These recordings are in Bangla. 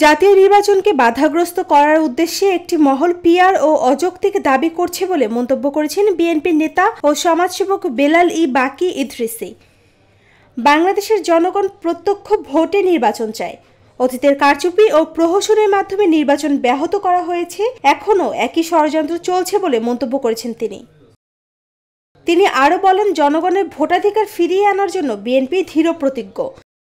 জাতীয় নির্বাচনকে বাধাগ্রস্ত করার উদ্দেশ্যে একটি মহল পিআর ও অযৌক্তিক দাবি করছে বলে মন্তব্য করেছেন বিএনপির নেতা ও সমাজসেবক বেলাল ই বাকি ইদ্রিসি। বাংলাদেশের জনগণ প্রত্যক্ষ ভোটে নির্বাচন চায়। অতীতের কারচুপি ও প্রহসনের মাধ্যমে নির্বাচন ব্যাহত করা হয়েছে, এখনও একই ষড়যন্ত্র চলছে বলে মন্তব্য করেছেন তিনি আরও বলেন, জনগণের ভোটাধিকার ফিরিয়ে আনার জন্য বিএনপি দৃঢ়প্রতিজ্ঞ।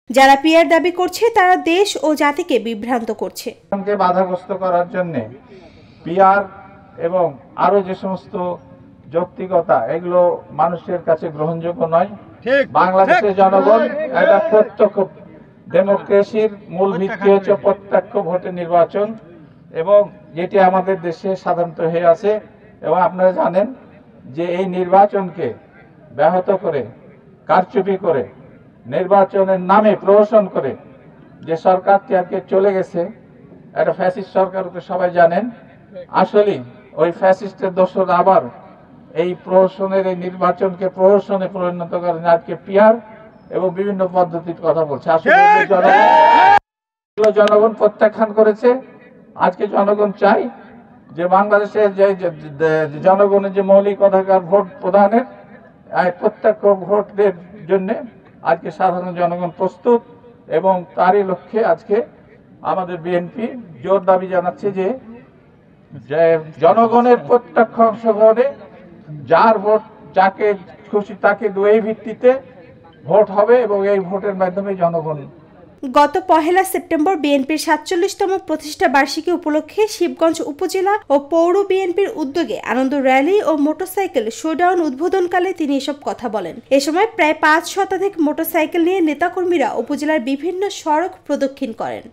যারা পিআর দাবি করছে তারা দেশ ও জাতিকে বিভ্রান্ত করছে। বাধাগ্রস্ত করার জন্য পিআর এবং আরো যে সমস্ত যৌক্তিকতা, এগুলো মানুষের কাছে গ্রহণযোগ্য নয়। বাংলাদেশের জনগণ একটা প্রত্যক্ষ ডেমোক্রেসির মূল ভিত্তি হচ্ছে প্রত্যক্ষ ভোটে নির্বাচন, এবং যেটি আমাদের দেশে সাধারণত হয়ে আছে। এবং আপনারা জানেন যে এই নির্বাচনকে ব্যাহত করে, কারচুপি করে, নির্বাচনের নামে প্রহসন করে যে সরকারটি আজকে চলে গেছে, একটা ফ্যাসিস্ট সরকার, সবাই জানেন। আসলে ওই ফ্যাসিস্টের দোসর আবার এই প্রহসনের, এই নির্বাচনকে প্রহসনে পরিণত করেন আজকে পিআর এবং বিভিন্ন পদ্ধতির কথা বলছে। আসলে জনগণ প্রত্যাখ্যান করেছে। আজকে জনগণ চাই যে বাংলাদেশের যে জনগণের যে মৌলিক অধিকার ভোট প্রদানের, প্রত্যক্ষ ভোটের জন্য আজকে সাধারণ জনগণ প্রস্তুত, এবং তারই লক্ষ্যে আজকে আমাদের বিএনপি জোর দাবি জানাচ্ছে যে জনগণের প্রত্যক্ষ অংশগ্রহণে যার ভোট যাকে খুশি তাকে এই ভিত্তিতে ভোট হবে, এবং এই ভোটের মাধ্যমে জনগণ। গত 1 সেপ্টেম্বর বিএনপির 47তম প্রতিষ্ঠা বার্ষিকী উপলক্ষে শিবগঞ্জ উপজেলা ও পৌর বিএনপির উদ্যোগে আনন্দ র্যালি ও মোটরসাইকেল শোডাউন উদ্বোধনকালে তিনি এসব কথা বলেন। এ সময় প্রায় 5 শতাধিক মোটরসাইকেল নিয়ে নেতাকর্মীরা উপজেলার বিভিন্ন সড়ক প্রদক্ষিণ করেন।